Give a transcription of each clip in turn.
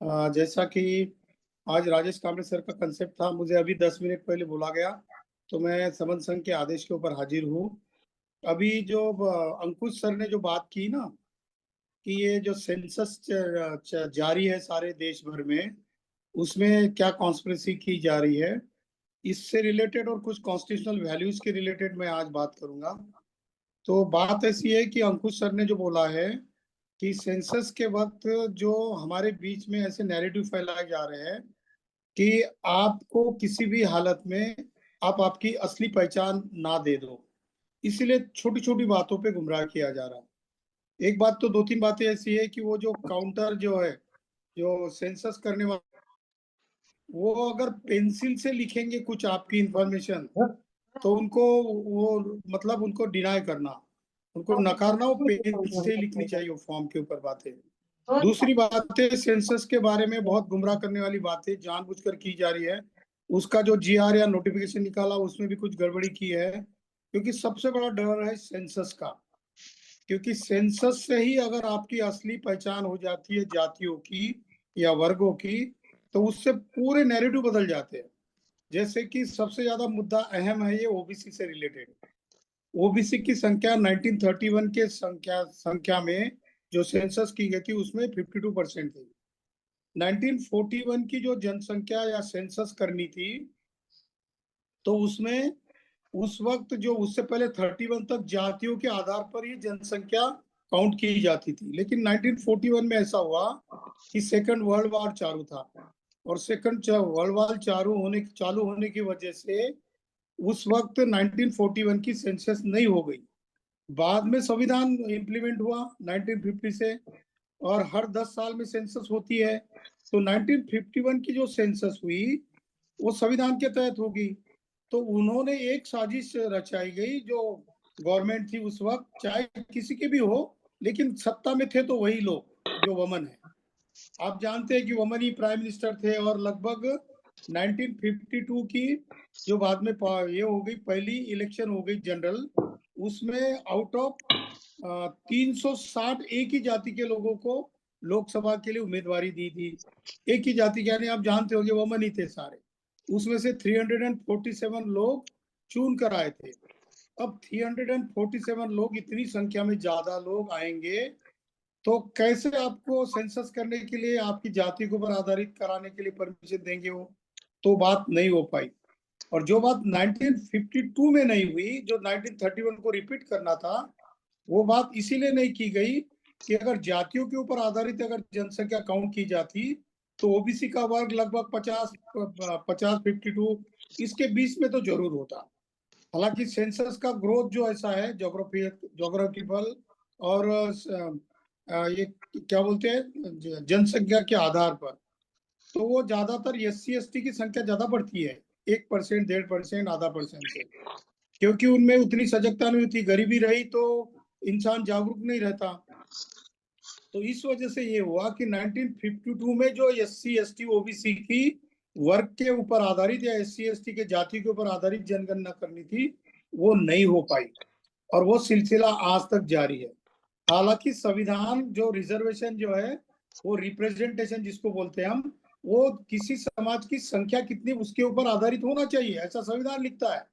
जैसा कि आज राजेश कांबळे सर का कंसेप्ट था, मुझे अभी 10 मिनट पहले बोला गया, तो मैं समन संघ के आदेश के ऊपर हाजिर हूँ। अभी जो अंकुश सर ने जो बात की ना, कि ये जो सेंसस जारी है सारे देश भर में, उसमें क्या कॉन्स्पिरेसी की जा रही है, इससे रिलेटेड और कुछ कॉन्स्टिट्यूशनल वैल्यूज के रिलेटेड मैं आज बात करूंगा। तो बात ऐसी है कि अंकुश सर ने जो बोला है कि सेंसस के वक्त जो हमारे बीच में ऐसे नैरेटिव फैलाए जा रहे हैं कि आपको किसी भी हालत में आप आपकी असली पहचान ना दे दो, इसीलिए छोटी छोटी बातों पे गुमराह किया जा रहा है। एक बात तो, दो तीन बातें ऐसी है कि वो जो काउंटर जो है, जो सेंसस करने वाला, वो अगर पेंसिल से लिखेंगे कुछ आपकी इंफॉर्मेशन, तो उनको वो मतलब उनको डिनाई करना, उनको नकारना, वो पेन से लिखनी चाहिए वो फॉर्म के ऊपर बातें। दूसरी बात है, सेंसस के बारे में बहुत गुमराह करने वाली बातें जानबूझकर की जा रही है। उसका जो जीआर या नोटिफिकेशन निकाला, उसमें भी कुछ गड़बड़ी की है, क्योंकि सबसे बड़ा डर है सेंसस का। क्योंकि सेंसस से ही अगर आपकी असली पहचान हो जाती है जातियों की या वर्गों की, तो उससे पूरे नैरेटिव बदल जाते हैं। जैसे कि सबसे ज्यादा मुद्दा अहम है ये ओबीसी से रिलेटेड। ओबीसी की संख्या 1931 के संख्या में जो सेंसस की गई थी, उसमें 52% थी। 1941 की जो जनसंख्या या सेंसस करनी थी, तो उसमें उस वक्त जो उससे पहले 31 तक जातियों के आधार पर ही जनसंख्या काउंट की जाती थी। लेकिन 1941 में ऐसा हुआ कि सेकंड वर्ल्ड वॉर चालू था, और सेकंड वर्ल्ड वॉर चालू होने की वजह से उस वक्त 1941 की सेंसस नहीं हो गई। बाद में संविधान इंप्लीमेंट हुआ 1950 से, और हर 10 साल में सेंसस होती है। तो 1951 की जो सेंसस हुई, वो संविधान के तहत होगी। तो उन्होंने एक साजिश रचाई गई, जो गवर्नमेंट थी उस वक्त, चाहे किसी के भी हो, लेकिन सत्ता में थे तो वही लोग जो वमन है। आप जानते हैं कि वमन ही प्राइम मिनिस्टर थे, और लगभग 1952 की जो बाद में ये हो गई, पहली इलेक्शन हो गई जनरल, उसमें आउट ऑफ 360 एक ही जाति के लोगों को लोकसभा के लिए उम्मीदवारी दी थी। एक ही जाति के, यानी आप जानते होंगे वमन ही थे सारे। उसमें से 347 लोग चुन कर आए थे। अब 347 लोग, इतनी संख्या में ज्यादा लोग आएंगे, तो कैसे आपको सेंसस करने के लिए, आपकी जाति के ऊपर आधारित कराने के लिए परमिशन देंगे वो? तो बात नहीं हो पाई। और जो बात 1952 में नहीं हुई, जो 1931 को रिपीट करना था, वो बात इसीलिए नहीं की गई कि अगर जातियों के ऊपर आधारित अगर जनसंख्या काउंट की जाती, तो ओबीसी का वर्ग लगभग 52 इसके बीच में तो जरूर होता। हालांकि सेंसस का ग्रोथ जो ऐसा है, जोग्राफिकल और ये क्या बोलते हैं, जनसंख्या के आधार पर, तो वो ज्यादातर SC ST की संख्या ज्यादा बढ़ती है, 1%, 1.5%, आधा परसेंट से, क्योंकि उनमें उतनी सजगता नहीं होती। गरीबी रही तो इंसान जागरूक नहीं रहता। तो इस वजह से ये हुआ कि 1952 में जो SC ST OBC की वर्ग के ऊपर आधारित या SC ST के जाति के ऊपर आधारित जनगणना करनी थी, वो नहीं हो पाई, और वो सिलसिला आज तक जारी है। हालांकि संविधान जो रिजर्वेशन जो है, वो रिप्रेजेंटेशन जिसको बोलते हैं हम, वो किसी समाज की संख्या कितनी, उसके ऊपर आधारित होना चाहिए, ऐसा संविधान लिखता है।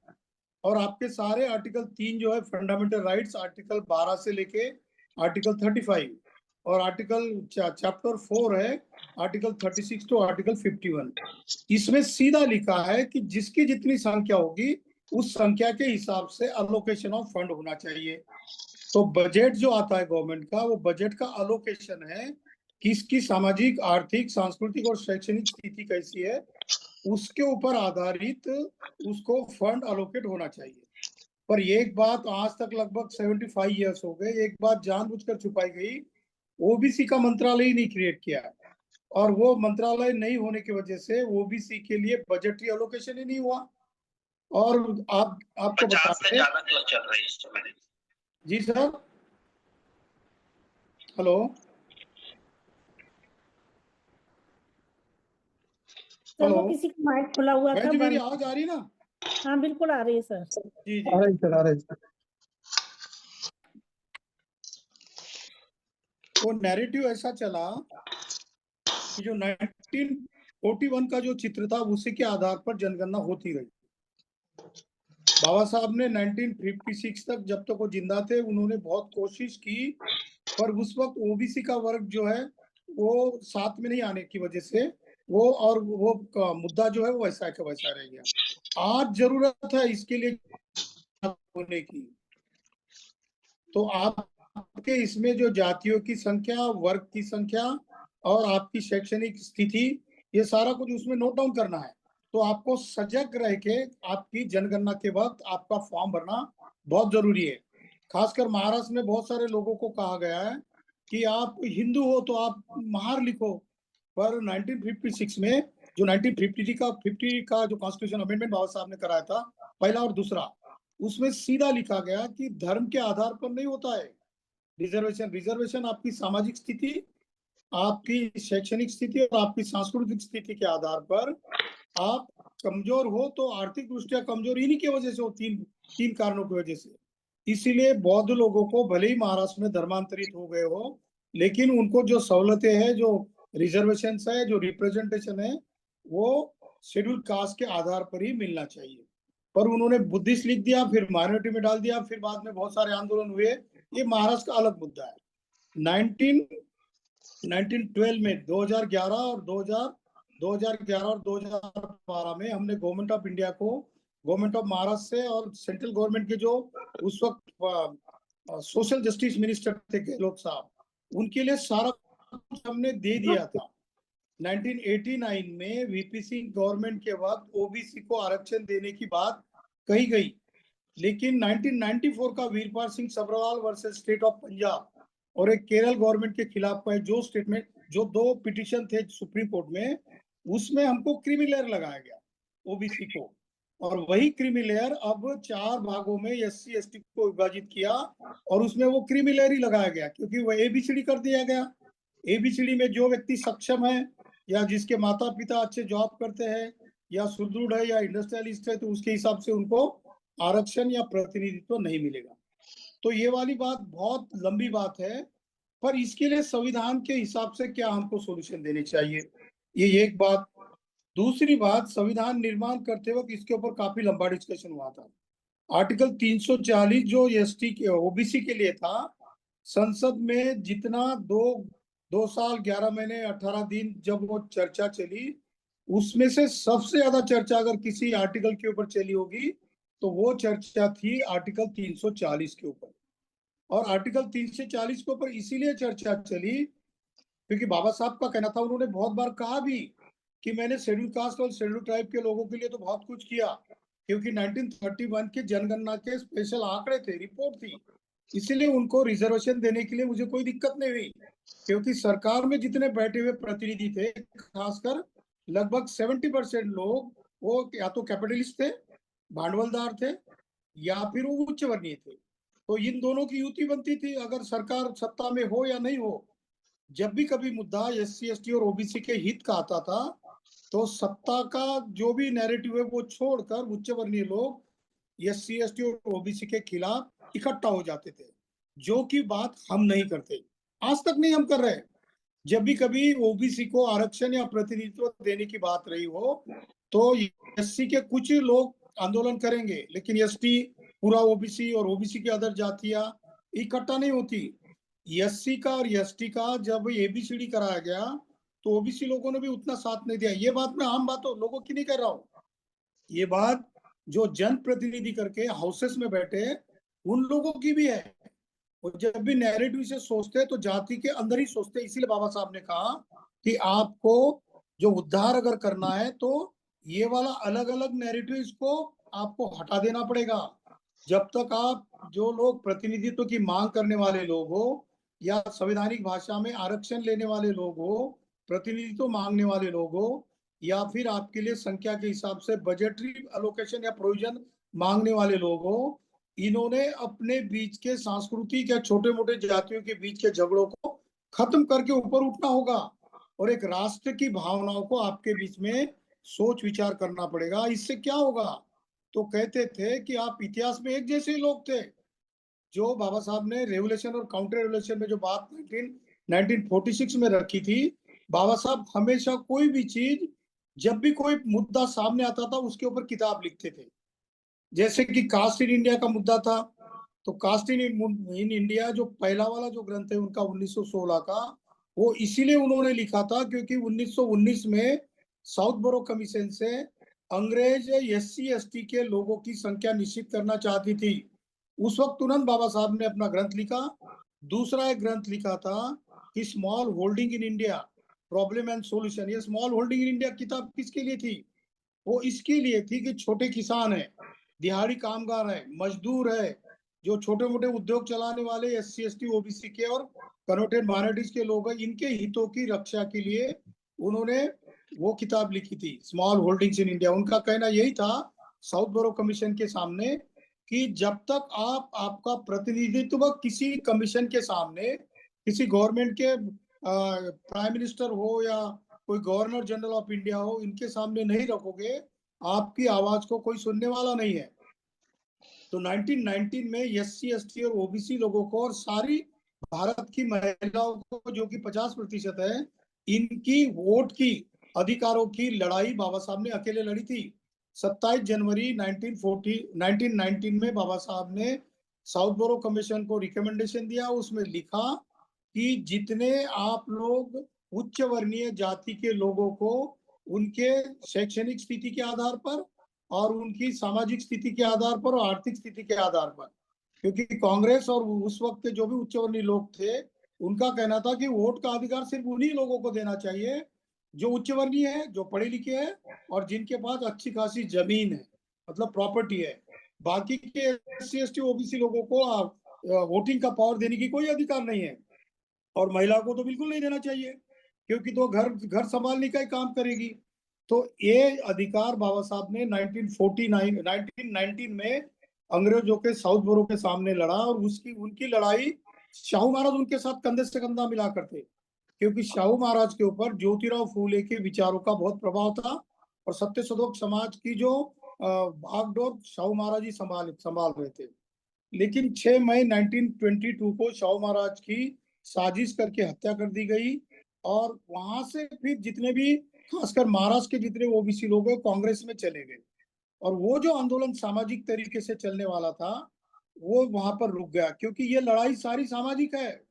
और आपके सारे आर्टिकल 3 जो है फंडामेंटल राइट्स, आर्टिकल 12 से लेके आर्टिकल 35, और आर्टिकल चैप्टर 4 है, आर्टिकल 36 टू आर्टिकल 51, इसमें सीधा लिखा है कि जिसकी जितनी संख्या होगी, उस संख्या के हिसाब से अलोकेशन ऑफ फंड होना चाहिए। तो बजट जो आता है गवर्नमेंट का, वो बजट का अलोकेशन है, किसकी सामाजिक, आर्थिक, सांस्कृतिक और शैक्षणिक स्थिति कैसी है, उसके ऊपर आधारित उसको फंड अलोकेट होना चाहिए। पर एक बात आज तक लगभग 75 ईयर्स हो गए, एक बात जानबूझकर छुपाई गई, ओबीसी का मंत्रालय ही नहीं क्रिएट किया, और वो मंत्रालय नहीं होने की वजह से ओबीसी के लिए बजटरी अलोकेशन ही नहीं हुआ। और आपको बता 50 से ज्यादा क्लब चल रही है इस समय। जी सर, हेलो हेलो, किसी का माइक खुला हुआ था। जी मेरी आवाज आ रही ना? हाँ बिल्कुल आ रही है सर। जी जी, आ रही सर, आ रही। वो नैरेटिव ऐसा चला कि जो 1941 का जो चित्र था उसी के आधार पर जनगणना होती रही। बाबा साहब ने 1956 तक, जब तक वो जिंदा थे, उन्होंने बहुत कोशिश की, पर उस वक्त ओबीसी का वर्ग जो है वो साथ में नहीं आने की वजह से वो मुद्दा जो है वो वैसा का वैसा रह गया। आज जरूरत है इसके लिए होने की। तो आपके इसमें जो जातियों की संख्या, वर्ग की संख्या और आपकी शैक्षणिक स्थिति, ये सारा कुछ उसमें नोट डाउन करना है। तो आपको सजग रह के आपकी जनगणना के वक्त आपका फॉर्म भरना बहुत जरूरी है। खासकर महाराष्ट्र में बहुत सारे लोगों को कहा गया है कि आप हिंदू हो तो आप महार लिखो, पर 1956 में जो 1950 का जो कॉन्स्टिट्यूशन अमेंडमेंट बाबा साहब ने कराया था, पहला और दूसरा, उसमें सीधा लिखा गया कि धर्म के आधार पर नहीं होता है रिजर्वेशन आपकी सामाजिक स्थिति, आपकी शैक्षणिक स्थिति और आपकी सांस्कृतिक स्थिति के आधार पर। आप कमजोर हो तो आर्थिक दृष्टिया कमजोर इन्हीं की वजह से हो, तीन कारणों की वजह से। इसीलिए बौद्ध लोगों को भले ही महाराष्ट्र में धर्मांतरित हो गए हो, लेकिन उनको जो सहूलतें हैं, जो रिजर्वेशन है, जो रिप्रेजेंटेशन है, वो शेड्यूल कास्ट के आधार पर ही मिलना चाहिए। पर उन्होंने बुद्धिस्ट लिख दिया, फिर माइनॉरिटी में डाल दिया, फिर बाद में बहुत सारे आंदोलन हुए। ये महाराष्ट्र का अलग मुद्दा है। 1912 में 2011 और 2012 में हमने गवर्नमेंट ऑफ इंडिया को गवर्नमेंट ऑफ महाराष्ट्र से और सेंट्रल गवर्नमेंट के जो उस वक्त सोशल जस्टिस मिनिस्टर थे गहलोत साहब, उनके लिए सारा कुछ हमने दे दिया था। 1989 में वीपी सिंह गवर्नमेंट के वक्त ओबीसी को आरक्षण देने की बात कही गई, लेकिन 1994 का Veerpal Singh Sabharwal versus state of Punjab और एक केरल गवर्नमेंट के खिलाफ जो स्टेटमेंट, जो 2 पिटीशन थे सुप्रीम कोर्ट में, उसमें हमको क्रीमी लेयर लगाया गया ओबीसी को, और वही क्रीमी लेयर अब 4 भागों में एससी एसटी को विभाजित किया और उसमें वो क्रीमी लेयर ही लगाया गया, क्योंकि वो एबीसीडी कर दिया गया। एबीसीडी में जो व्यक्ति सक्षम है या जिसके माता पिता अच्छे जॉब करते हैं या सुदृढ़ है या इंडस्ट्रियलिस्ट है, तो उसके हिसाब से उनको आरक्षण या प्रतिनिधित्व नहीं मिलेगा। तो ये वाली बात बहुत लंबी बात है, पर इसके लिए संविधान के हिसाब से क्या हमको सॉल्यूशन देने चाहिए, ये एक बात। दूसरी बात, संविधान निर्माण करते वक्त इसके ऊपर काफी लंबा डिस्कशन हुआ था। आर्टिकल 340 जो एसटी के ओबीसी के लिए था, संसद में जितना 2 साल 11 महीने 18 दिन जब वो चर्चा चली, उसमें से सबसे ज्यादा चर्चा अगर किसी आर्टिकल के ऊपर चली होगी तो वो चर्चा थी आर्टिकल 340 के ऊपर। और आर्टिकल 340 के ऊपर इसीलिए चर्चा चली क्योंकि बाबा साहब का कहना था, उन्होंने बहुत बार कहा भी कि मैंने शेड्यूल कास्ट और शेड्यूल ट्राइब के लोगों के लिए तो बहुत कुछ किया, क्योंकि 1931 के जनगणना के स्पेशल आंकड़े थे, रिपोर्ट थी, इसीलिए उनको रिजर्वेशन देने के लिए मुझे कोई दिक्कत नहीं हुई, क्योंकि सरकार में जितने बैठे हुए प्रतिनिधि थे, खासकर लगभग 70% लोग वो या तो कैपिटलिस्ट थे, भांडवलदार थे, या फिर वो उच्च वर्णीय थे। तो इन दोनों की युति बनती थी, अगर सरकार सत्ता में हो या नहीं हो। जब भी कभी मुद्दा एससी एसटी और ओबीसी के हित का आता था, तो सत्ता का जो भी नैरेटिव है वो छोड़कर उच्च वर्णीय लोग एससी एसटी और ओबीसी के खिलाफ इकट्ठा हो जाते थे, जो कि बात हम नहीं करते, आज तक नहीं हम कर रहे। जब भी कभी ओबीसी को आरक्षण या प्रतिनिधित्व देने की बात रही हो, तो एससी के कुछ लोग आंदोलन करेंगे, लेकिन एसटी, पूरा ओबीसी और ओबीसी की अदर जातियां इकट्ठा नहीं होती। एससी का और एसटी का जब एबीसीडी कराया गया तो ओबीसी लोगों ने भी उतना साथ नहीं दिया। ये बात मैं आम बातों लोगों की नहीं कर रहा हूँ, ये बात जो जनप्रतिनिधि करके हाउसेस में बैठे उन लोगों की भी है। और जब भी नैरेटिव से सोचते हैं तो जाति के अंदर ही सोचते हैं। इसीलिए बाबा साहब ने कहा कि आपको जो उद्धार अगर करना है तो ये वाला अलग अलग नैरेटिव इसको आपको हटा देना पड़ेगा। जब तक आप जो लोग प्रतिनिधित्व की मांग करने वाले लोग हो या संवैधानिक भाषा में आरक्षण लेने वाले लोग हो, प्रतिनिधित्व मांगने वाले लोग हो, या फिर आपके लिए संख्या के हिसाब से बजटरी अलोकेशन या प्रोविजन मांगने वाले लोग हो, इन्होंने अपने बीच के सांस्कृतिक या छोटे मोटे जातियों के बीच के झगड़ों को खत्म करके ऊपर उठना होगा और एक राष्ट्र की भावनाओं को आपके बीच में सोच विचार करना पड़ेगा। इससे क्या होगा, तो कहते थे कि आप इतिहास में एक जैसे लोग थे। जो बाबा साहब ने रेवोल्यूशन और काउंटर रेवोल्यूशन में जो बात 1946 में रखी थी, बाबा साहब हमेशा कोई भी चीज, जब भी कोई मुद्दा सामने आता था उसके ऊपर किताब लिखते थे। जैसे कि कास्ट इन इंडिया का मुद्दा था, तो कास्ट इन इंडिया जो पहला वाला जो ग्रंथ है उनका 1916 का, वो इसीलिए उन्होंने लिखा था क्योंकि 1919 में साउथ बोरो कमीशन से अंग्रेज एससी एसटी के लोगों की संख्या निश्चित करना चाहती थी। उस वक्त तुरंत बाबा साहब ने अपना ग्रंथ लिखा। दूसरा एक ग्रंथ लिखा था कि small holding in India, problem and solution. ये स्मॉल होल्डिंग इन इंडिया किताब किसके लिए थी? वो इसके लिए थी कि छोटे किसान है, दिहाड़ी कामगार है, मजदूर है, जो छोटे मोटे उद्योग चलाने वाले एससी एसटी ओबीसी के और कन्वर्टेड माइनॉरिटीज के लोग हैं, इनके हितों की रक्षा के लिए उन्होंने वो किताब लिखी थी, स्मॉल होल्डिंग्स इन इंडिया। उनका कहना यही था साउथ बोरो कमीशन के सामने कि जब तक आपका प्रतिनिधित्व किसी कमीशन के सामने, किसी गवर्नमेंट के प्राइम मिनिस्टर हो या कोई गवर्नर जनरल ऑफ इंडिया हो, इनके सामने नहीं रखोगे, आपकी आवाज को कोई सुनने वाला नहीं है। तो 1919 में एससी एसटी और ओबीसी लोगों को और सारी भारत की महिलाओं को, जो कि 50% है, इनकी वोट की अधिकारों की लड़ाई बाबा साहब ने अकेले लड़ी थी। 27 जनवरी 1919 में बाबा साहब ने साउथ बोरो कमीशन को रिकमेंडेशन दिया। उसमें लिखा कि जितने आप लोग उच्च वर्णीय जाति के लोगों को उनके शैक्षणिक स्थिति के आधार पर और उनकी सामाजिक स्थिति के आधार पर और आर्थिक स्थिति के आधार पर, क्योंकि कांग्रेस और उस वक्त के जो भी उच्च वर्णीय लोग थे, उनका कहना था कि वोट का अधिकार सिर्फ उन्हीं लोगों को देना चाहिए जो उच्च वर्णीय है, जो पढ़े लिखे हैं और जिनके पास अच्छी खासी जमीन है, मतलब प्रॉपर्टी है। बाकी के एससी एसटी ओबीसी लोगों को वोटिंग का पावर देने की कोई अधिकार नहीं है, और महिला को तो बिल्कुल नहीं देना चाहिए क्योंकि तो घर संभालने का ही काम करेगी। तो ये अधिकार बाबा साहब ने 1919 में अंग्रेजों के साउथ बोरो के सामने लड़ा, और उनकी लड़ाई शाहू महाराज उनके साथ कंधे से कंधा मिला करते, क्योंकि शाहू महाराज के ऊपर ज्योतिराव फूले के विचारों का बहुत प्रभाव था और सत्य शोधक समाज की जो भागडोर शाहू महाराज ही संभाल रहे थे। लेकिन 6 मई 1922 को शाहू महाराज की साजिश करके हत्या कर दी गई, और वहां से फिर जितने भी, खासकर महाराष्ट्र के जितने ओबीसी लोग हैं, कांग्रेस में चले गए, और वो जो आंदोलन सामाजिक तरीके से चलने वाला था वो वहां पर रुक गया, क्योंकि ये लड़ाई सारी सामाजिक है।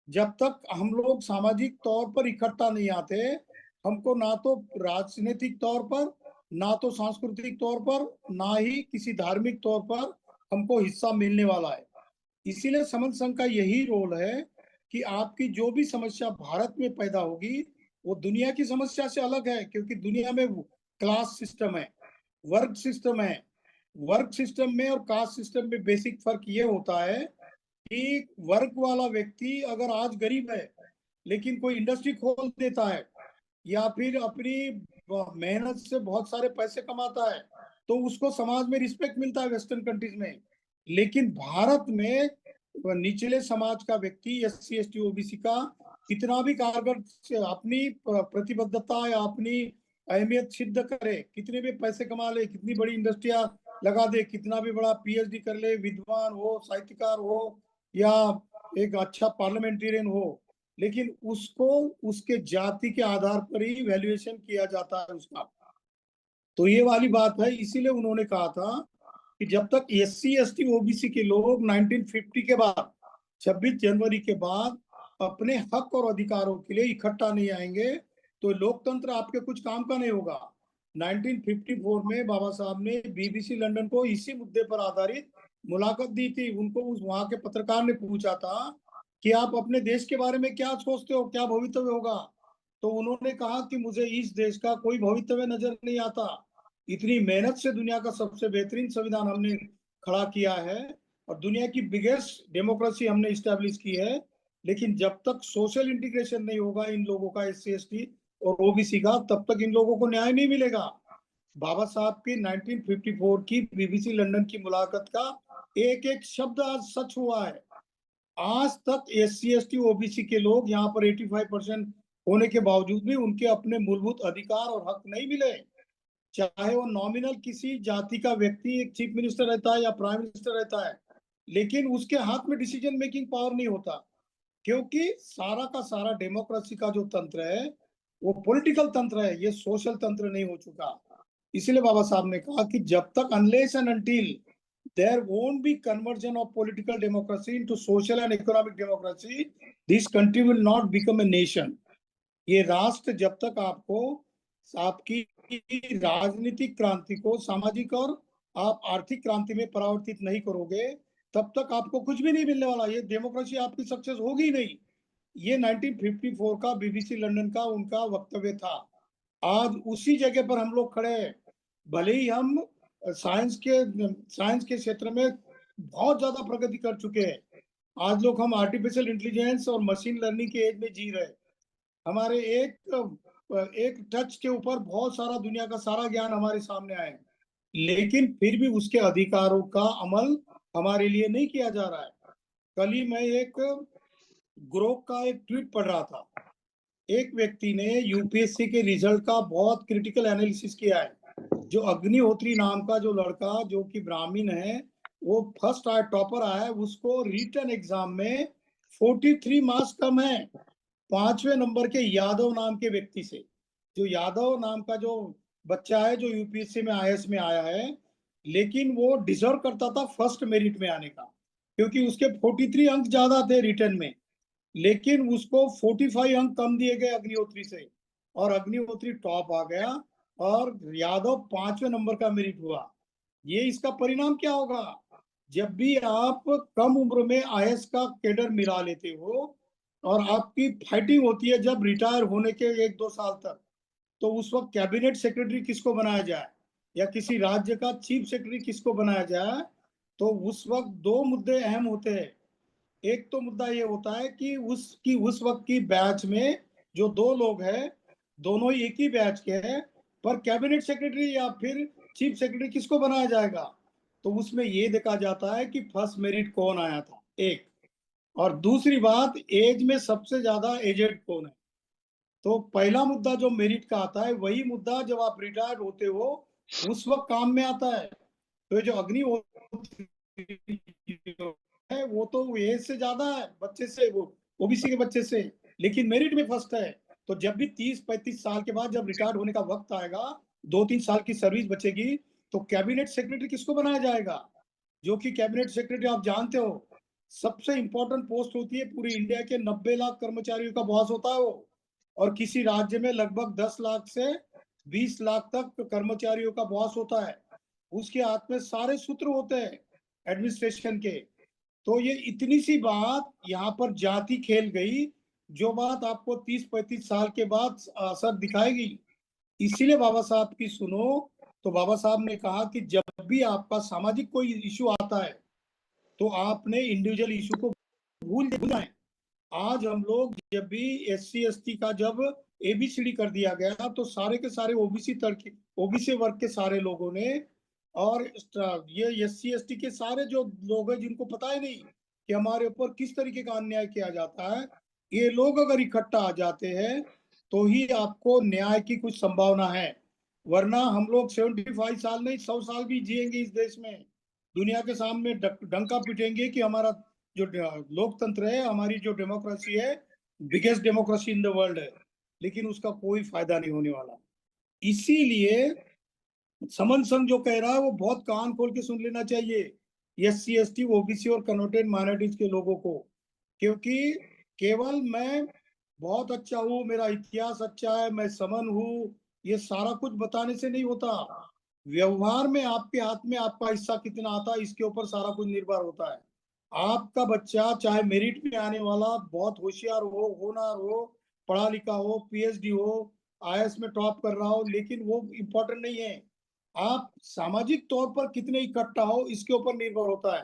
जब तक हम लोग सामाजिक तौर पर इकट्ठा नहीं आते, हमको ना तो राजनीतिक तौर पर, ना तो सांस्कृतिक तौर पर, ना ही किसी धार्मिक तौर पर हमको हिस्सा मिलने वाला है। इसीलिए समन संघ का यही रोल है कि आपकी जो भी समस्या भारत में पैदा होगी वो दुनिया की समस्या से अलग है, क्योंकि दुनिया में क्लास सिस्टम है, वर्ग सिस्टम है। वर्ग सिस्टम में और कास्ट सिस्टम में बेसिक फर्क ये होता है कि वर्ग वाला व्यक्ति अगर आज गरीब है लेकिन कोई इंडस्ट्री खोल देता है या फिर अपनी मेहनत से बहुत सारे पैसे कमाता है, तो उसको समाज में रिस्पेक्ट मिलता है वेस्टर्न कंट्रीज में। लेकिन भारत में निचले समाज का व्यक्ति, एससी एसटी ओबीसी का, कितना भी कारगर अपनी प्रतिबद्धता या अपनी अहमियत सिद्ध करे, कितने भी पैसे कमा ले, कितनी बड़ी इंडस्ट्रिया लगा दे, कितना भी बड़ा पीएचडी कर ले, विद्वान हो, साहित्यकार हो या एक अच्छा पार्लियामेंटेरियन हो, लेकिन उसको उसके जाति के आधार पर ही वैल्यूएशन किया जाता है उसका। तो ये वाली बात है। इसीलिए उन्होंने कहा था कि जब तक एससी एसटी ओबीसी के लोग 1950 के बाद, 26 जनवरी के बाद अपने हक और अधिकारों के लिए इकट्ठा नहीं आएंगे, तो लोकतंत्र आपके कुछ काम का नहीं होगा। 1954 में बाबा साहब ने बीबीसी लंदन को इसी मुद्दे पर आधारित मुलाकात दी थी। उनको वहां के पत्रकार ने पूछा था कि आप अपने देश के बारे में क्या सोचते हो, क्या भवितव्य होगा? तो उन्होंने कहा कि मुझे इस देश का कोई भवितव्य नजर नहीं आता। इतनी मेहनत से दुनिया का सबसे बेहतरीन संविधान हमने खड़ा किया है और दुनिया की बिगेस्ट डेमोक्रेसी हमने इस्टेब्लिश की है, लेकिन जब तक सोशल इंटीग्रेशन नहीं होगा इन लोगों का, एससी एसटी और ओबीसी का, तब तक इन लोगों को न्याय नहीं मिलेगा। बाबा साहब की 1954 की बीबीसी लंदन की मुलाकात का एक एक शब्द आज सच हुआ है। आज तक एससी एसटी ओबीसी के लोग यहाँ पर 85% होने के बावजूद भी उनके अपने मूलभूत अधिकार और हक नहीं मिले। चाहे वो नॉमिनल किसी जाति का व्यक्ति एक चीफ मिनिस्टर रहता है या प्राइम मिनिस्टर रहता है, लेकिन उसके हाथ में डिसीजन मेकिंग पावर नहीं होता, क्योंकि सारा का सारा डेमोक्रेसी का जो तंत्र है वो पॉलिटिकल तंत्र है, ये सोशल तंत्र नहीं हो चुका। इसलिए बाबा साहब ने कहा कि जब तक unless and until there won't be conversion of political democracy into social and economic democracy, this country will not become a nation. ये राष्ट्र जब तक आपको आपकी राजनीतिक क्रांति को सामाजिक और आप आर्थिक क्रांति में परिवर्तित नहीं करोगे, तब तक आपको कुछ भी नहीं मिलने वाला। ये डेमोक्रेसी आपकी सक्सेस होगी नहीं। ये 1954 का बीबीसी लंदन का उनका वक्तव्य था। आज उसी जगह पर हम लोग खड़े हैं। भले ही हम साइंस के क्षेत्र में बहुत ज्यादा प्रगति कर चुके हैं। आज लोग हम आर्टिफिशियल इंटेलिजेंस और मशीन लर्निंग के एज में जी रहे हैं। हमारे एक टच के ऊपर बहुत सारा दुनिया का सारा ज्ञान हमारे सामने आए, लेकिन फिर भी उसके अधिकारों का अमल हमारे लिए नहीं किया जा रहा है। कल ही मैं एक ग्रुप का एक ट्वीट पढ़ रहा था। एक व्यक्ति ने यूपीएससी के रिजल्ट का बहुत क्रिटिकल एनालिसिस किया है। जो अग्निहोत्री नाम का जो लड़का जो कि ब्राह्मण है, वो फर्स्ट आया, टॉपर आया, उसको रिटन एग्जाम में 43 मार्क्स कम है 5वें नंबर के यादव नाम के व्यक्ति से। जो यादव नाम का जो बच्चा है जो यूपीएससी में आईएएस में आया है, लेकिन वो डिजर्व करता था फर्स्ट मेरिट में आने का, क्योंकि उसके 43 अंक ज्यादा थे रिटन में, लेकिन उसको 45 अंक कम दिए गए अग्निहोत्री से, और अग्निहोत्री टॉप आ गया और यादव 5वें नंबर का मेरिट हुआ। ये इसका परिणाम क्या होगा? जब भी आप कम उम्र में आईएएस का कैडर मिला लेते हो और आपकी फाइटिंग होती है जब रिटायर होने के 1-2 साल तक, तो उस वक्त कैबिनेट सेक्रेटरी किसको बनाया जाए या किसी राज्य का चीफ सेक्रेटरी किसको बनाया जाए, तो उस वक्त 2 मुद्दे अहम होते हैं। एक तो मुद्दा ये होता है कि उस वक्त की बैच में जो 2 लोग हैं, दोनों ही एक ही बैच के हैं, पर कैबिनेट सेक्रेटरी या फिर चीफ सेक्रेटरी किसको बनाया जाएगा, तो उसमें ये देखा जाता है कि फर्स्ट मेरिट कौन आया था, एक। और दूसरी बात, एज में सबसे ज्यादा एजेड कौन है। तो पहला मुद्दा जो मेरिट का आता है, वही मुद्दा जब आप रिटायर्ड होते हो उस वक्त काम में आता है। तो जो अग्निहोत्री है वो तो एज से ज्यादा है, बच्चे से, वो ओबीसी के बच्चे से, लेकिन मेरिट में फर्स्ट है। तो जब भी 30-35 साल के बाद जब रिटायर्ड होने का वक्त आएगा, 2-3 साल की सर्विस बचेगी, तो कैबिनेट सेक्रेटरी किसको बनाया जाएगा? जो कि कैबिनेट सेक्रेटरी आप जानते हो सबसे इंपॉर्टेंट पोस्ट होती है, पूरी इंडिया के 90 लाख कर्मचारियों का बॉस होता है वो, और किसी राज्य में लगभग 10 लाख से 20 लाख तक कर्मचारियों का बॉस होता है। उसके हाथ में सारे सूत्र होते हैं एडमिनिस्ट्रेशन के। तो ये इतनी सी बात यहाँ पर जाति खेल गई, जो बात आपको 30-35 साल के बाद असर दिखाएगी। इसीलिए बाबा साहब की सुनो। तो बाबा साहब ने कहा कि जब भी आपका सामाजिक कोई इशू आता है, तो आपने इंडिविजुअल इशू को भूल जाए। आज हम लोग जब भी एससी एसटी का जब एबीसीडी कर दिया गया, तो सारे के सारे ओबीसी वर्ग के सारे लोगों ने, और ये एससी एसटी के सारे जो लोग हैं जिनको पता ही नहीं कि हमारे ऊपर किस तरीके का अन्याय किया जाता है, ये लोग अगर इकट्ठा आ जाते हैं तो ही आपको न्याय की कुछ संभावना है। वरना हम लोग 75 साल नहीं 100 साल भी जिएंगे इस देश में, दुनिया के सामने डंका पीटेंगे कि हमारा जो लोकतंत्र है, हमारी जो डेमोक्रेसी है, biggest democracy in the world है, लेकिन उसका कोई फायदा नहीं होने वाला। इसीलिए समन संघ जो कह रहा है वो बहुत कान खोल के सुन लेना चाहिए एससी एसटी ओबीसी और कन्वर्टेड माइनॉरिटीज के लोगों को, क्योंकि केवल मैं बहुत अच्छा हूँ, मेरा इतिहास अच्छा है, मैं समन हूँ, ये सारा कुछ बताने से नहीं होता। व्यवहार में आपके हाथ में आपका हिस्सा कितना आता है, इसके ऊपर सारा कुछ निर्भर होता है। आपका बच्चा चाहे मेरिट में आने वाला बहुत होशियार हो, होनहार हो, पढ़ा लिखा हो, पीएचडी हो, आईएएस में टॉप कर रहा हो, लेकिन वो इम्पोर्टेंट नहीं है। आप सामाजिक तौर पर कितने इकट्ठा हो इसके ऊपर निर्भर होता है।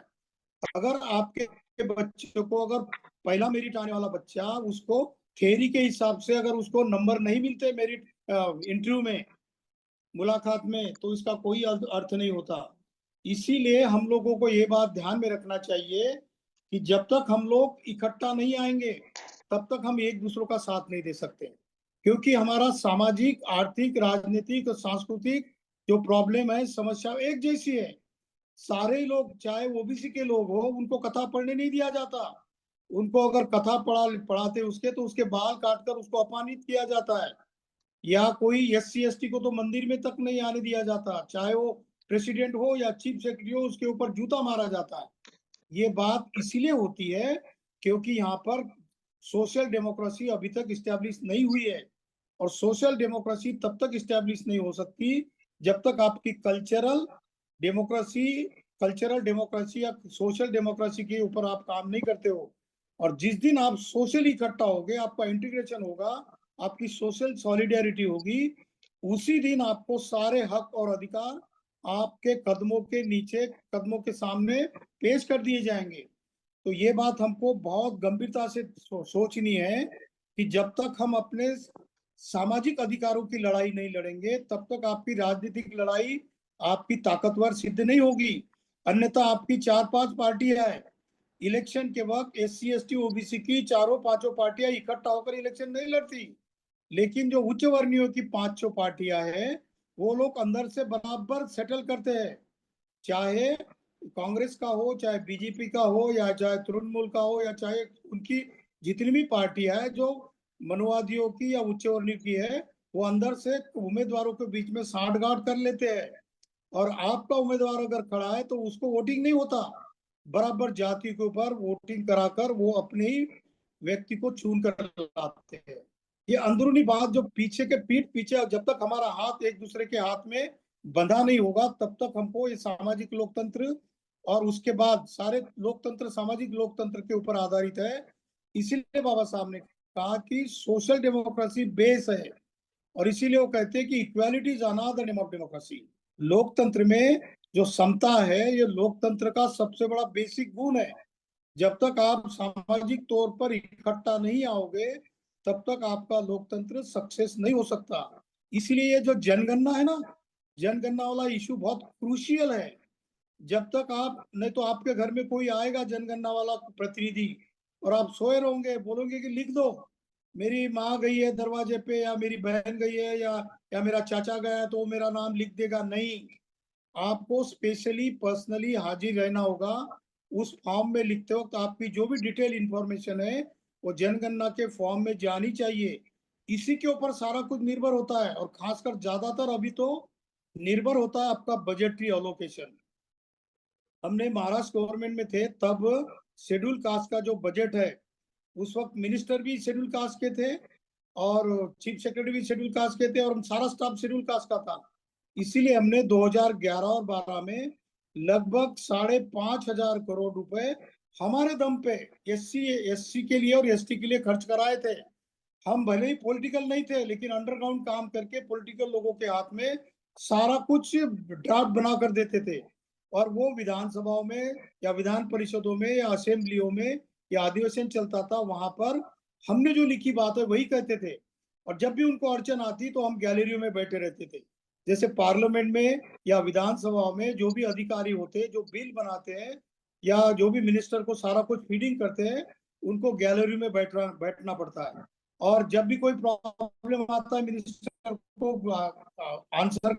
अगर आपके बच्चे को, अगर पहला मेरिट आने वाला बच्चा, उसको थ्योरी के हिसाब से अगर उसको नंबर नहीं मिलते मेरिट इंटरव्यू में, मुलाकात में, तो इसका कोई अर्थ नहीं होता। इसीलिए हम लोगों को ये बात ध्यान में रखना चाहिए कि जब तक हम लोग इकट्ठा नहीं आएंगे, तब तक हम एक दूसरों का साथ नहीं दे सकते, क्योंकि हमारा सामाजिक, आर्थिक, राजनीतिक और सांस्कृतिक जो प्रॉब्लम है, समस्या एक जैसी है। सारे लोग, चाहे ओबीसी के लोग हो, उनको कथा पढ़ने नहीं दिया जाता। उनको अगर कथा पढ़ाते उसके, तो उसके बाल काटकर उसको अपमानित किया जाता है। या कोई SC ST को तो मंदिर में तक नहीं आने दिया जाता, चाहे वो प्रेसिडेंट हो या चीफ सेक्रेटरी हो, उसके ऊपर जूता मारा जाता है। ये बात इसीलिए होती है क्योंकि यहाँ पर सोशल डेमोक्रेसी अभी तक इस्टेब्लिश नहीं हुई है, और सोशल डेमोक्रेसी तब तक इस्टेब्लिश नहीं हो सकती जब तक आपकी कल्चरल डेमोक्रेसी या सोशल डेमोक्रेसी के ऊपर आप काम नहीं करते हो। और जिस दिन आप सोशली इकट्ठा होगे, आपका इंटीग्रेशन होगा, आपकी सोशल सॉलिडेरिटी होगी, उसी दिन आपको सारे हक और अधिकार आपके कदमों के नीचे, कदमों के सामने पेश कर दिए जाएंगे। तो ये बात हमको बहुत गंभीरता से सोचनी है कि जब तक हम अपने सामाजिक अधिकारों की लड़ाई नहीं लड़ेंगे, तब तक आपकी राजनीतिक लड़ाई आपकी ताकतवर सिद्ध नहीं होगी। अन्यथा आपकी 4-5 पार्टियां हैं, इलेक्शन के वक्त SC ST OBC की 4-5 पार्टियां इकट्ठा होकर इलेक्शन नहीं लड़ती, लेकिन जो उच्च वर्णियों की 5 पार्टियां हैं, वो लोग अंदर से बराबर सेटल करते हैं, चाहे कांग्रेस का हो, चाहे BJP का हो, या चाहे तृणमूल का हो, या चाहे उनकी जितनी भी पार्टियां है जो मनुवादियों की या उच्च वर्णीय की है, वो अंदर से उम्मीदवारों के बीच में सांठगांठ कर लेते हैं। और आपका उम्मीदवार अगर खड़ा है तो उसको वोटिंग नहीं होता, बराबर जाति के ऊपर वोटिंग कराकर वो अपने ही व्यक्ति को चुन कर लाते हैं। ये अंदरूनी बात जो पीछे के पीठ पीछे, जब तक हमारा हाथ एक दूसरे के हाथ में बंधा नहीं होगा, तब तक हमको ये सामाजिक लोकतंत्र और उसके बाद सारे लोकतंत्र सामाजिक लोकतंत्र के ऊपर आधारित है। इसीलिए बाबा साहब ने कहा कि सोशल डेमोक्रेसी बेस है, और इसीलिए वो कहते हैं कि equality is another name of democracy. लोकतंत्र में जो समता है, ये लोकतंत्र का सबसे बड़ा बेसिक गुण है। जब तक आप सामाजिक तौर पर इकट्ठा नहीं आओगे, तब तक आपका लोकतंत्र सक्सेस नहीं हो सकता। इसलिए ये जो जनगणना है ना, जनगणना वाला इशू बहुत क्रूशियल है। जब तक आप, नहीं तो आपके घर में कोई आएगा जनगणना वाला प्रतिनिधि, और आप सोए रहोगे, बोलोगे कि लिख दो, मेरी माँ गई है दरवाजे पे, या मेरी बहन गई है, या मेरा चाचा गया है तो मेरा नाम लिख देगा। नहीं, आपको स्पेशली पर्सनली हाजिर रहना होगा। उस फॉर्म में लिखते वक्त आपकी जो भी डिटेल इंफॉर्मेशन है वो जनगणना के फॉर्म में जानी चाहिए। इसी के ऊपर सारा कुछ निर्भर होता है, और खासकर ज्यादातर अभी तो निर्भर होता है आपका बजटरी एलोकेशन। हमने महाराष्ट्र गवर्नमेंट में थे तब शेड्यूल कास्ट का जो बजट है, उस वक्त मिनिस्टर भी शेड्यूल कास्ट के थे और चीफ सेक्रेटरी भी शेड्यूल कास्ट के थे, और सारा स्टाफ शेड्यूल कास्ट का था। इसीलिए हमने 2011 और 12 में लगभग 5,500 करोड़ रुपए हमारे दम पे SC के लिए और ST के लिए खर्च कराए थे। हम भले ही पॉलिटिकल नहीं थे, लेकिन अंडरग्राउंड काम करके पॉलिटिकल लोगों के हाथ में सारा कुछ ड्राफ्ट बना कर देते थे, और वो विधानसभाओं में या विधान परिषदों में या असेंबलियों में या अधिवेशन चलता था, वहां पर हमने जो लिखी बात है वही कहते थे। और जब भी उनको अड़चन आती तो हम गैलरियों में बैठे रहते थे। जैसे पार्लियामेंट में या विधानसभा में जो भी अधिकारी होते हैं, जो बिल बनाते हैं या जो भी मिनिस्टर को सारा कुछ फीडिंग करते हैं, उनको गैलरी में बैठना पड़ता है। और जब भी कोई प्रॉब्लम आता है मिनिस्टर को आंसर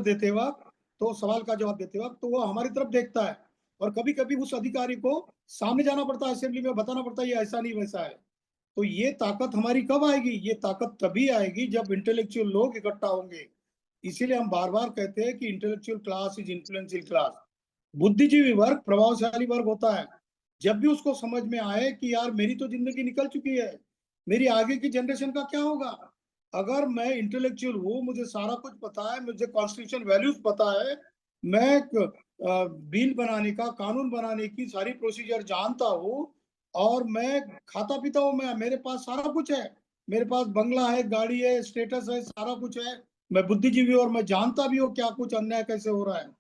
देते वक्त, तो सवाल का जवाब देते वक्त तो वो हमारी तरफ देखता है, और कभी कभी उस अधिकारी को सामने जाना पड़ता है, असेंबली में बताना पड़ता है ये ऐसा नहीं वैसा है। तो ये ताकत हमारी कब आएगी? ये ताकत तभी आएगी जब इंटेलेक्चुअल लोग इकट्ठा होंगे। इसीलिए हम बार बार कहते हैं कि intellectual class is influential class. बुद्धिजीवी वर्ग प्रभावशाली वर्ग होता है। जब भी उसको समझ में आए कि यार मेरी तो जिंदगी निकल चुकी है, मेरी आगे की जनरेशन का क्या होगा, अगर मैं इंटेलेक्चुअल हूँ, मुझे सारा कुछ पता है, मुझे कॉन्स्टिट्यूशन वैल्यूज पता है, मैं बिल बनाने का, कानून बनाने की सारी प्रोसीजर जानता हूँ, और मैं खाता पीता हूँ, मैं, मेरे पास सारा कुछ है, मेरे पास बंगला है, गाड़ी है, स्टेटस है, सारा कुछ है, मैं बुद्धिजीवी और मैं जानता भी हूँ क्या कुछ अन्याय कैसे हो रहा है,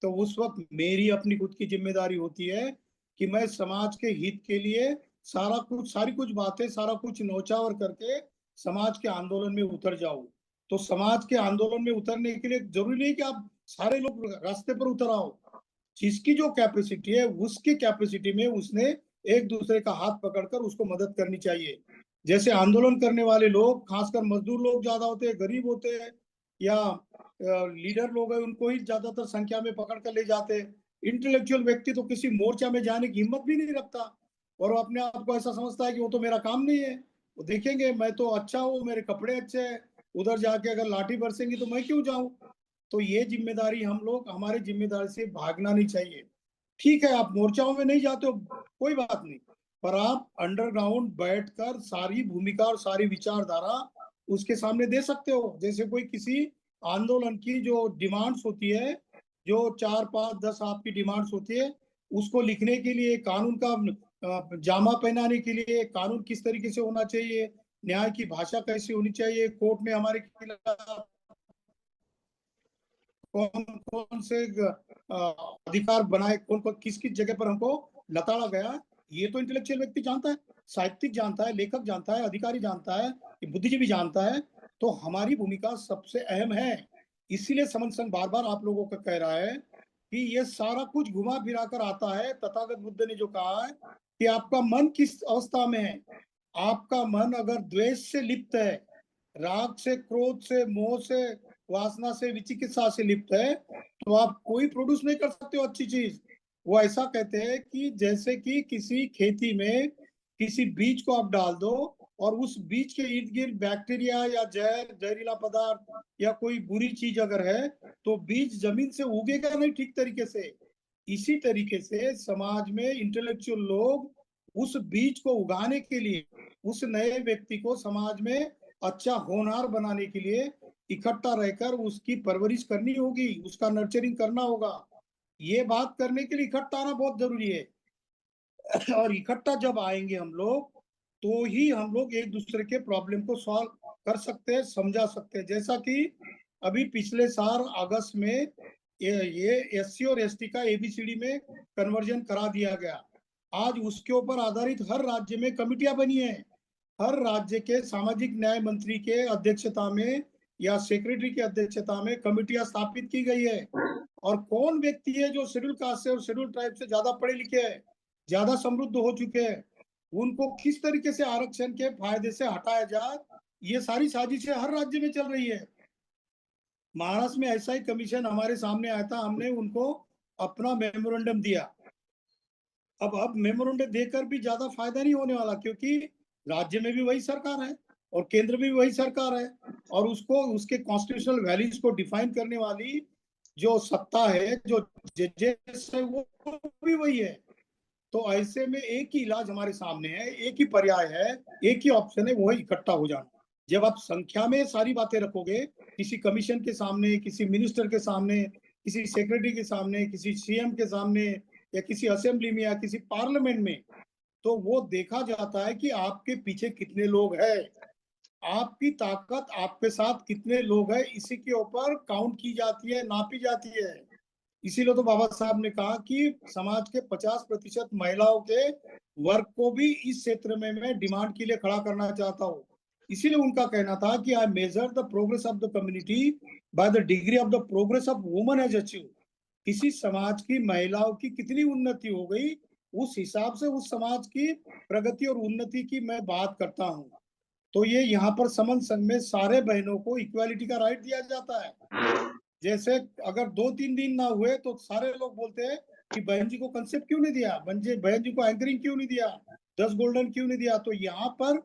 तो उस वक्त मेरी अपनी खुद की जिम्मेदारी होती है कि मैं समाज के हित के लिए सारी कुछ बातें, सारा कुछ नौचावर करके समाज के आंदोलन में उतर जाऊं। तो समाज के आंदोलन में उतरने के लिए जरूरी नहीं कि आप सारे लोग रास्ते पर उतर आओ। जिसकी जो कैपेसिटी है, उसकी कैपेसिटी में उसने एक दूसरे का हाथ पकड़कर उसको मदद करनी चाहिए। जैसे आंदोलन करने वाले लोग, खासकर मजदूर लोग ज्यादा होते हैं, गरीब होते हैं, या लीडर लोग हैं, उनको ही ज्यादातर संख्या में पकड़ कर ले जाते हैं। इंटेलेक्चुअल व्यक्ति तो किसी मोर्चा में जाने की हिम्मत भी नहीं रखता, और वो अपने आप को ऐसा समझता है कि वो तो मेरा काम नहीं है, वो देखेंगे मैं तो अच्छा हूँ, मेरे कपड़े अच्छे हैं, उधर जाके अगर लाठी बरसेंगी तो मैं क्यों जाऊं। तो ये जिम्मेदारी हम लोग, हमारी जिम्मेदारी से भागना नहीं चाहिए। ठीक है, आप मोर्चाओं में नहीं जाते हो, कोई बात नहीं, पर आप अंडरग्राउंड बैठकर सारी भूमिका और सारी विचारधारा उसके सामने दे सकते हो। जैसे कोई किसी आंदोलन की जो डिमांड्स होती है, जो 4 5 10 आपकी डिमांड्स होती है, उसको लिखने के लिए कानून का जामा पहनाने के लिए कानून किस तरीके से होना चाहिए, न्याय की भाषा कैसी होनी चाहिए, कोर्ट में हमारे खिलाफ कौन कौन से अधिकार बनाए, कौन कौन किस किस जगह पर हमको लताड़ा गया, ये तो इंटेलेक्चुअल व्यक्ति जानता है, साहित्यिक जानता है, लेखक जानता है, अधिकारी जानता है, बुद्धिजीवी जानता है। तो हमारी भूमिका सबसे अहम है। इसीलिए समन संघ बार बार आप लोगों को कह रहा है कि ये सारा कुछ घुमा फिरा कर आता है। तथागत बुद्ध ने जो कहा है कि आपका मन किस अवस्था में है, आपका मन अगर द्वेष से लिप्त है, राग से, क्रोध से, मोह से, वासना से, विचिकित्सा से लिप्त है, तो आप कोई प्रोड्यूस नहीं कर सकते हो अच्छी चीज। वो ऐसा कहते हैं कि जैसे कि किसी खेती में किसी बीज को आप डाल दो और उस बीज के इर्द गिर्द बैक्टीरिया या जहर, जहरीला पदार्थ या कोई बुरी चीज अगर है, तो बीज जमीन से उगेगा नहीं ठीक तरीके से। इसी तरीके से समाज में इंटेलेक्चुअल लोग उस बीज को उगाने के लिए, उस नए व्यक्ति को समाज में अच्छा होनहार बनाने के लिए इकट्ठा रहकर उसकी परवरिश करनी होगी, उसका नर्चरिंग करना होगा। ये बात करने के लिए इकट्ठा आना बहुत जरूरी है। और इकट्ठा जब आएंगे हम लोग, तो ही हम लोग एक दूसरे के प्रॉब्लम को सॉल्व कर सकते हैं, समझा सकते हैं। जैसा कि अभी पिछले साल अगस्त में ये एससी और एसटी का एबीसीडी में कन्वर्जन करा दिया गया। आज उसके ऊपर आधारित हर राज्य में कमिटियां बनी है। हर राज्य के सामाजिक न्याय मंत्री के अध्यक्षता में या सेक्रेटरी की अध्यक्षता में कमिटियां स्थापित की गई है। और कौन व्यक्ति है जो शेड्यूल कास्ट से और शेड्यूल ट्राइब से ज्यादा पढ़े लिखे हैं, ज्यादा समृद्ध हो चुके हैं, उनको किस तरीके से आरक्षण के फायदे से हटाया जाए, ये सारी साजिशें हर राज्य में चल रही है। महाराष्ट्र में ऐसा ही कमीशन हमारे सामने आया था, हमने उनको अपना मेमोरेंडम दिया। अब मेमोरेंडम देकर भी ज्यादा फायदा नहीं होने वाला, क्योंकि राज्य में भी वही सरकार है और केंद्र में भी वही सरकार है, और उसको उसके कॉन्स्टिट्यूशनल वैल्यूज को डिफाइन करने वाली जो सत्ता है, जो जजेस है, वो भी वही है। तो ऐसे में एक ही इलाज हमारे सामने है, एक ही पर्याय है, एक ही ऑप्शन है, वो है इकट्ठा हो जाना। जब आप संख्या में सारी बातें रखोगे, किसी कमीशन के सामने, किसी मिनिस्टर के सामने, किसी सेक्रेटरी के सामने, किसी सीएम के सामने, या किसी असेंबली में या किसी पार्लियामेंट में, तो वो देखा जाता है कि आपके पीछे कितने लोग हैं, आपकी ताकत आपके साथ कितने लोग हैं, इसी के ऊपर काउंट की जाती है, नापी जाती है। इसीलिए तो बाबा साहब ने कहा कि समाज के 50% महिलाओं के वर्ग को भी इस क्षेत्र में मैं डिमांड के लिए खड़ा करना चाहता हूँ। इसीलिए उनका कहना था कि I measure the progress of the community by the degree of the progress of woman has achieve. किसी समाज की महिलाओं की कितनी उन्नति हो गई, उस हिसाब से उस समाज की प्रगति और उन्नति की मैं बात करता हूँ। तो ये यहाँ पर समन संघ में सारे बहनों को इक्वालिटी का राइट दिया जाता है। जैसे अगर 2 3 दिन ना हुए तो सारे लोग बोलते हैं कि बहन जी को कंसेप्ट क्यों नहीं दिया, बहन जी को एंकरिंग क्यों नहीं दिया, 10 गोल्डन क्यों नहीं दिया। तो यहाँ पर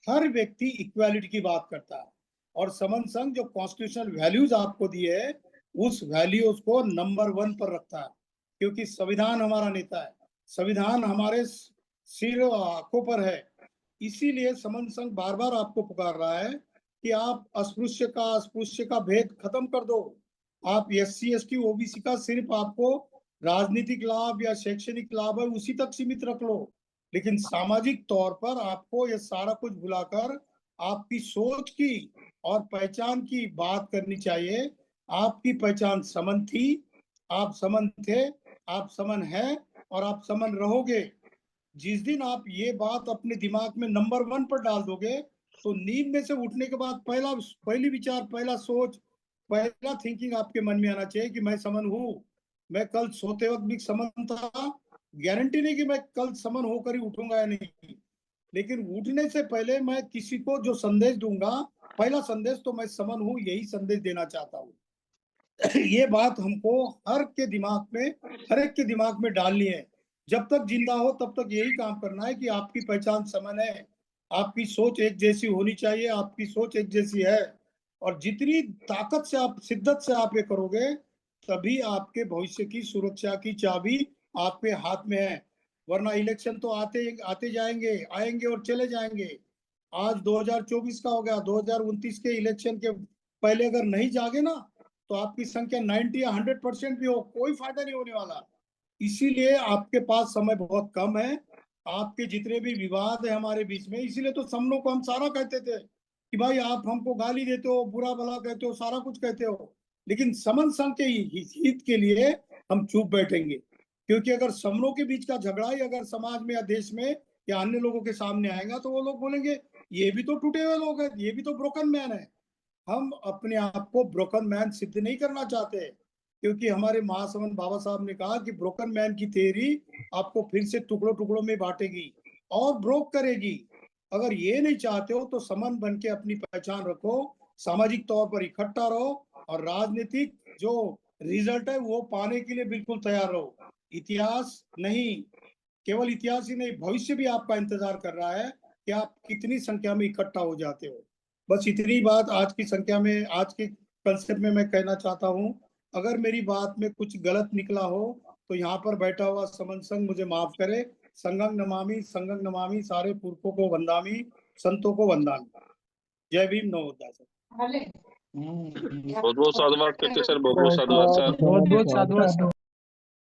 हर व्यक्ति इक्वालिटी की बात करता है, और समन संघ जो कॉन्स्टिट्यूशनल वैल्यूज आपको दिए है, उस वैल्यूज को नंबर 1 पर रखता है, क्योंकि संविधान हमारा नेता है, संविधान हमारे सिर आंखों पर है। इसीलिए समन संघ बार बार आपको पुकार रहा है कि आप अस्पृश्य का भेद खत्म कर दो। आप एससी एसटी ओबीसी का सिर्फ आपको राजनीतिक लाभ या शैक्षणिक लाभ है उसी तक सीमित रख लो, लेकिन सामाजिक तौर पर आपको ये सारा कुछ भुलाकर आपकी सोच की और पहचान की बात करनी चाहिए। आपकी पहचान समन थी, आप समन थे, आप समन है, और आप समन रहोगे। जिस दिन आप ये बात अपने दिमाग में नंबर 1 पर डाल दोगे, तो नींद में से उठने के बाद पहली विचार, पहला सोच, पहला थिंकिंग आपके मन में आना चाहिए कि मैं समन हूँ। मैं कल सोते वक्त भी समन था, गारंटी नहीं कि मैं कल समन होकर ही उठूंगा या नहीं, लेकिन उठने से पहले मैं किसी को जो संदेश दूंगा, पहला संदेश तो मैं समन हूँ, यही संदेश देना चाहता हूँ। ये बात हमको हर एक के दिमाग में डालनी है। जब तक जिंदा हो तब तक यही काम करना है कि आपकी पहचान समन है, आपकी सोच एक जैसी होनी चाहिए, आपकी सोच एक जैसी है, और जितनी ताकत से आप, शिद्दत से आप ये करोगे, तभी आपके भविष्य की सुरक्षा की चाबी आपके हाथ में है। वरना इलेक्शन तो आते आते जाएंगे, आएंगे और चले जाएंगे। आज 2024 का हो गया, 2029 के इलेक्शन के पहले अगर नहीं जागे ना, तो आपकी संख्या 90 या 100% भी हो, कोई फायदा नहीं होने वाला। इसीलिए आपके पास समय बहुत कम है। आपके जितने भी विवाद है हमारे बीच में, इसीलिए तो समनों को हम सारा कहते थे कि भाई आप हमको गाली देते हो, बुरा भला कहते हो, सारा कुछ कहते हो, लेकिन समन संघ के हित के लिए हम चुप बैठेंगे। क्योंकि अगर समनों के बीच का झगड़ा ही अगर समाज में या देश में या अन्य लोगों के सामने आएगा, तो वो लोग बोलेंगे ये भी तो टूटे हुए लोग हैं, ये भी तो ब्रोकन मैन है। हम अपने आप को ब्रोकन मैन सिद्ध नहीं करना चाहते, क्योंकि हमारे महासमन बाबा साहब ने कहा कि ब्रोकन मैन की थ्योरी आपको फिर से टुकड़ों टुकड़ों में बांटेगी और ब्रोक करेगी। अगर ये नहीं चाहते हो तो समन बन के अपनी पहचान रखो, सामाजिक तौर पर इकट्ठा रहो, और राजनीतिक जो रिजल्ट है वो पाने के लिए बिल्कुल तैयार रहो। इतिहास नहीं, केवल इतिहास ही नहीं, भविष्य भी आपका इंतजार कर रहा है कि आप कितनी संख्या में इकट्ठा हो जाते हो। बस इतनी बात आज की संख्या में, आज के कंसेप्ट में मैं कहना चाहता हूँ। अगर मेरी बात में कुछ गलत निकला हो तो यहाँ पर बैठा हुआ समन संघ मुझे माफ करे। संगं नमामि, सारे पुरखों को वंदामि, संतों को वंदामि। जय भीम, नमो बुद्धाय। बहुत बहुत साधुवाद करते सर, बहुत बहुत साधुवाद सर। बहुत बहुत साधुवाद सर।